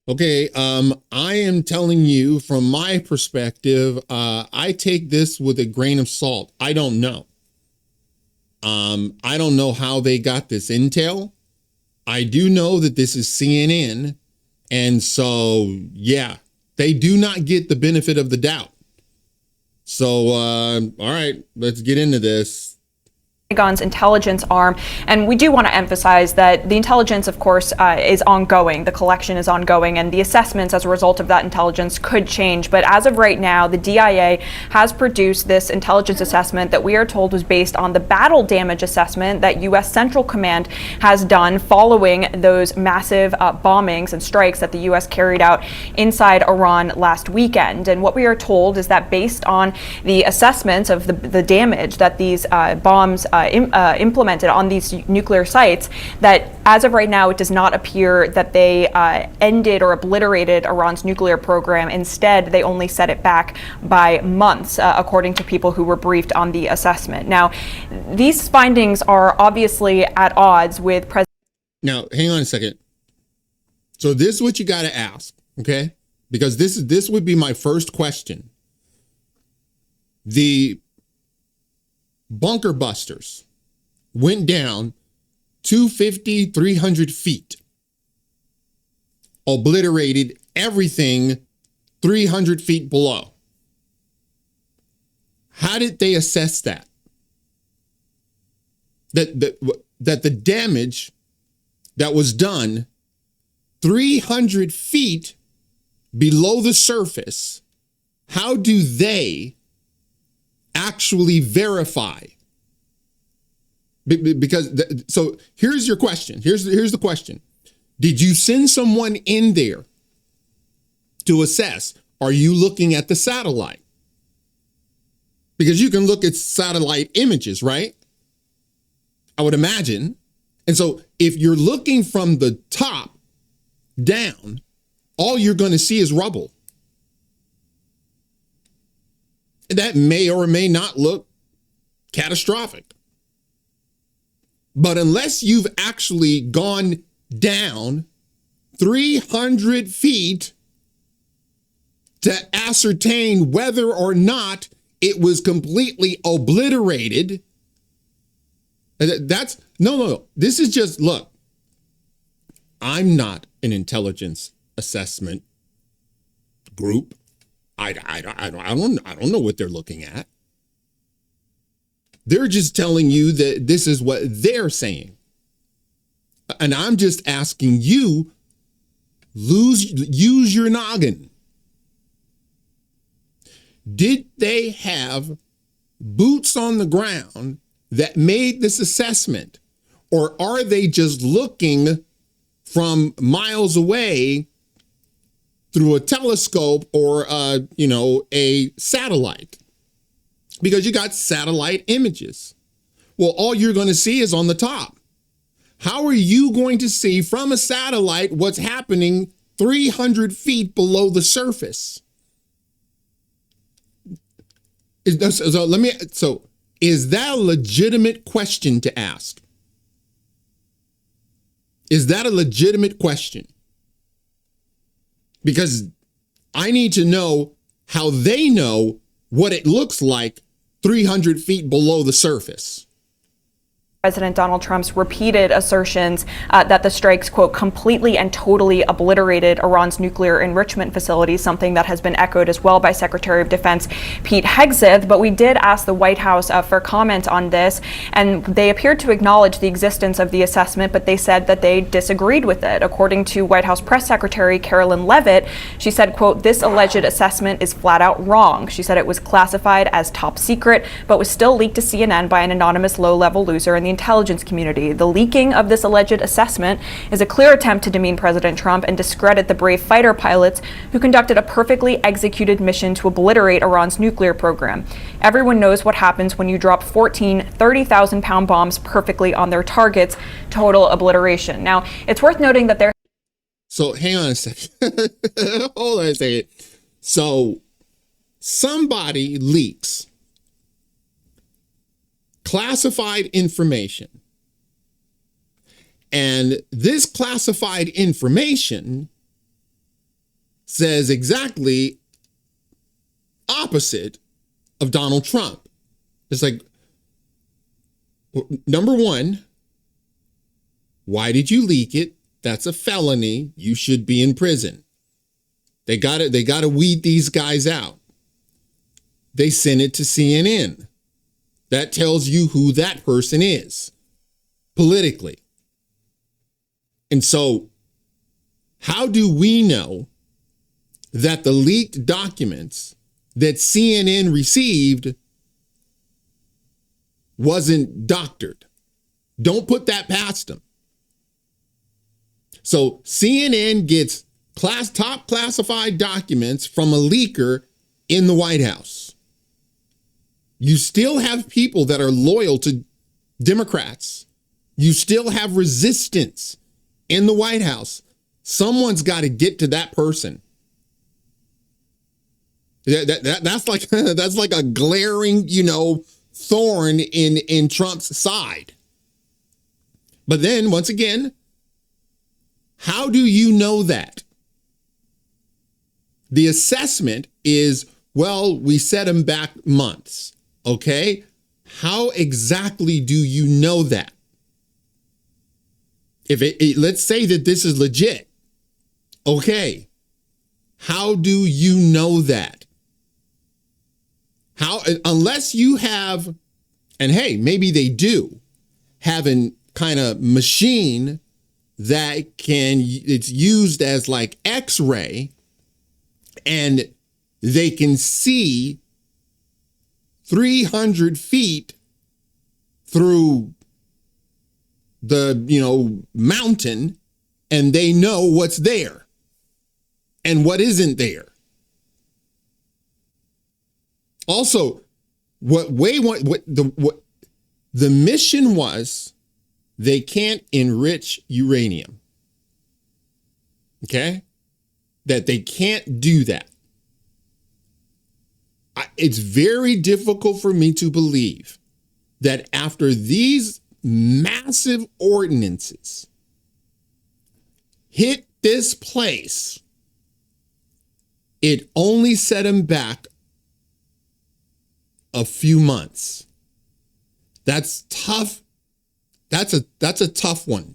Okay, I am telling you from my perspective, I take this with a grain of salt. I don't know. I don't know how they got this intel. I do know that this is CNN. And so, yeah, they do not get the benefit of the doubt. So, all right, let's get into this. Pentagon's intelligence arm. And we do want to emphasize that the intelligence, of course, is ongoing. The collection is ongoing, and the assessments as a result of that intelligence could change. But as of right now, the DIA has produced this intelligence assessment that we are told was based on the battle damage assessment that U.S. Central Command has done following those massive bombings and strikes that the U.S. carried out inside Iran last weekend. And what we are told is that based on the assessments of the damage that these bombs implemented on these nuclear sites, that as of right now, it does not appear that they ended or obliterated Iran's nuclear program. Instead, they only set it back by months, according to people who were briefed on the assessment. Now, these findings are obviously at odds with President. Now, hang on a second. So this is what you got to ask, okay? Because this would be my first question. The bunker busters went down 250, 300 feet, obliterated everything 300 feet below. How did they assess that? That the damage that was done 300 feet below the surface, how do they actually verify? Because so here's your question. Here's the question. Did you send someone in there to assess? Are you looking at the satellite? Because you can look at satellite images, right? I would imagine. And so if you're looking from the top down, all you're going to see is rubble. That may or may not look catastrophic. But unless you've actually gone down 300 feet to ascertain whether or not it was completely obliterated, that's no. This is just, look, I'm not an intelligence assessment group. I don't know what they're looking at. They're just telling you that this is what they're saying. And I'm just asking you, use your noggin. Did they have boots on the ground that made this assessment? Or are they just looking from miles away through a telescope or a satellite? Because you got satellite images. Well, all you're going to see is on the top. How are you going to see from a satellite what's happening 300 feet below the surface? Is that a legitimate question to ask? Is that a legitimate question? Because I need to know how they know what it looks like 300 feet below the surface. President Donald Trump's repeated assertions that the strikes, quote, completely and totally obliterated Iran's nuclear enrichment facilities, something that has been echoed as well by Secretary of Defense Pete Hegseth. But we did ask the White House for comment on this, and they appeared to acknowledge the existence of the assessment, but they said that they disagreed with it. According to White House Press Secretary Carolyn Leavitt, she said, quote, this alleged assessment is flat out wrong. She said it was classified as top secret, but was still leaked to CNN by an anonymous low-level loser in the intelligence community. The leaking of this alleged assessment is a clear attempt to demean President Trump and discredit the brave fighter pilots who conducted a perfectly executed mission to obliterate Iran's nuclear program. Everyone knows what happens when you drop 14 30,000-pound bombs perfectly on their targets. Total obliteration. Now, it's worth noting that there. So hang on a second. Hold on a second. So somebody leaks classified information. And this classified information says exactly opposite of Donald Trump. It's like, number one, why did you leak it? That's a felony. You should be in prison. They got to weed these guys out. They sent it to CNN. That tells you who that person is politically. And so how do we know that the leaked documents that CNN received wasn't doctored? Don't put that past them. So CNN gets top classified documents from a leaker in the White House. You still have people that are loyal to Democrats. You still have resistance in the White House. Someone's got to get to that person. That's like a glaring, thorn in Trump's side. But then once again, how do you know that? The assessment is, well, we set him back months. Okay. How exactly do you know that? If let's say that this is legit. Okay. How do you know that? Unless you have, and hey, maybe they do have a kind of machine that it's used as like X-ray, and they can see 300 feet through the, mountain, and they know what's there and what isn't there. Also, what the mission was, they can't enrich uranium. Okay? That they can't do that. It's very difficult for me to believe that after these massive ordinances hit this place, it only set them back a few months. That's tough. That's a tough one.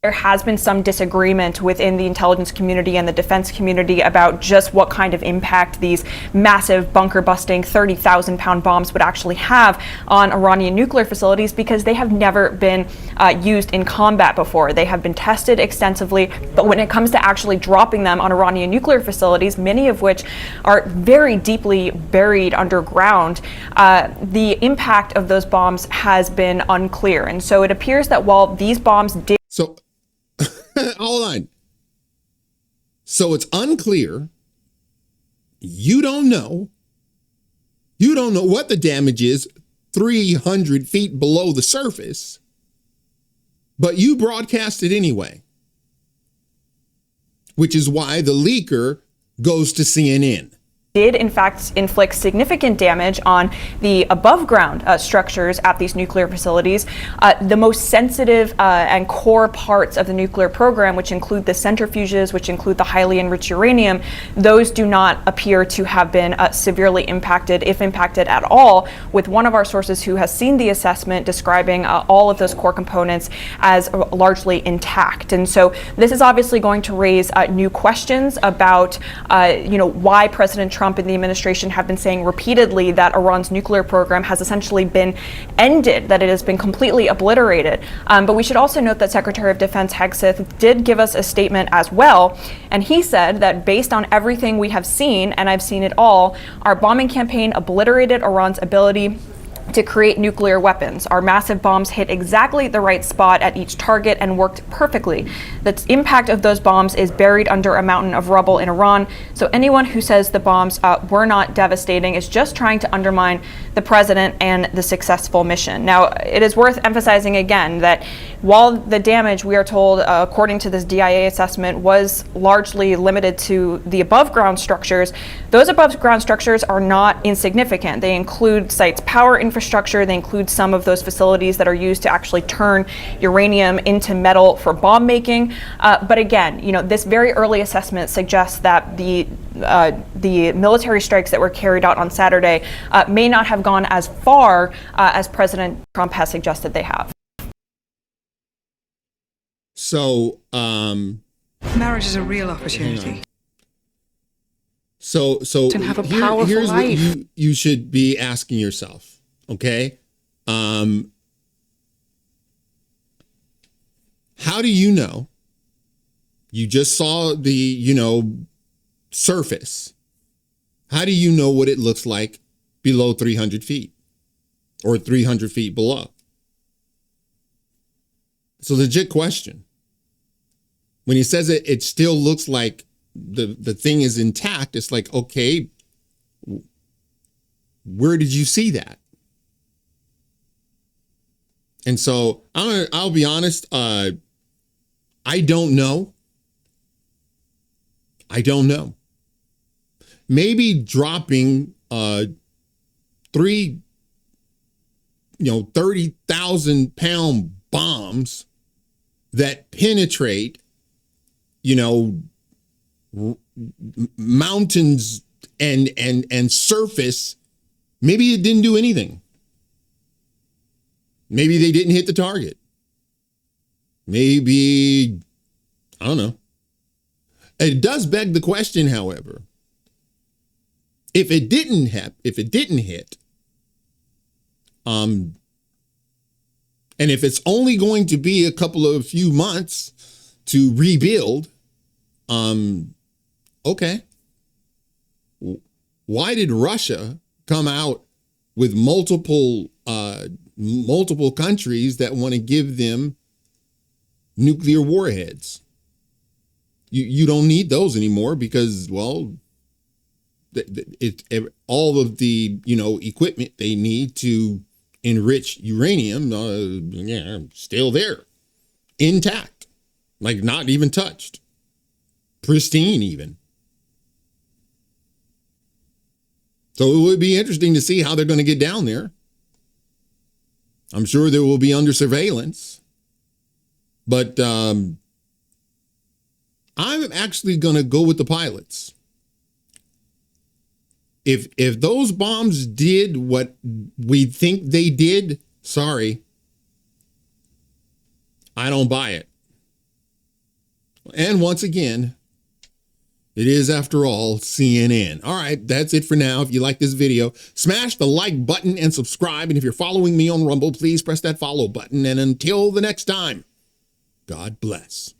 There has been some disagreement within the intelligence community and the defense community about just what kind of impact these massive bunker-busting 30,000-pound bombs would actually have on Iranian nuclear facilities, because they have never been used in combat before. They have been tested extensively, but when it comes to actually dropping them on Iranian nuclear facilities, many of which are very deeply buried underground, the impact of those bombs has been unclear. And so it appears that while these bombs did... So hold on. So it's unclear. You don't know. You don't know what the damage is 300 feet below the surface, but you broadcast it anyway, which is why the leaker goes to CNN. Did in fact inflict significant damage on the above ground structures at these nuclear facilities. The most sensitive and core parts of the nuclear program, which include the centrifuges, which include the highly enriched uranium, those do not appear to have been severely impacted, if impacted at all, with one of our sources who has seen the assessment describing all of those core components as largely intact. And so this is obviously going to raise new questions about why President Trump and the administration have been saying repeatedly that Iran's nuclear program has essentially been ended, that it has been completely obliterated. But we should also note that Secretary of Defense Hegseth did give us a statement as well, and he said that based on everything we have seen, and I've seen it all, our bombing campaign obliterated Iran's ability to create nuclear weapons. Our massive bombs hit exactly the right spot at each target and worked perfectly. The impact of those bombs is buried under a mountain of rubble in Iran. So anyone who says the bombs were not devastating is just trying to undermine the president and the successful mission. Now, it is worth emphasizing again that while the damage, we are told, according to this DIA assessment, was largely limited to the above ground structures, those above ground structures are not insignificant. They include sites' power infrastructure, they include some of those facilities that are used to actually turn uranium into metal for bomb making. But again, this very early assessment suggests that the military strikes that were carried out on Saturday may not have gone as far as President Trump has suggested they have. So, marriage is a real opportunity. So to have a powerful here's life. what you should be asking yourself, okay? How do you know? You just saw the, surface. How do you know what it looks like below 300 feet or 300 feet below? It's a legit question. When he says it still looks like the thing is intact, it's like, okay, where did you see that? And so I'll be honest, I don't know. I don't know. Maybe dropping 30,000 pound bombs that penetrate, mountains and surface, maybe it didn't do anything. Maybe they didn't hit the target. Maybe, I don't know. It does beg the question, however, if it didn't hit, and if it's only going to be a few months to rebuild, okay. Why did Russia come out with multiple countries that want to give them nuclear warheads? You don't need those anymore because, well, all of the equipment they need to enrich uranium, still there, intact, like not even touched, pristine even. So it would be interesting to see how they're going to get down there. I'm sure there will be under surveillance, but I'm actually going to go with the pilots. If those bombs did what we think they did, sorry, I don't buy it. And once again, it is, after all, CNN. All right, that's it for now. If you like this video, smash the like button and subscribe. And if you're following me on Rumble, please press that follow button. And until the next time, God bless.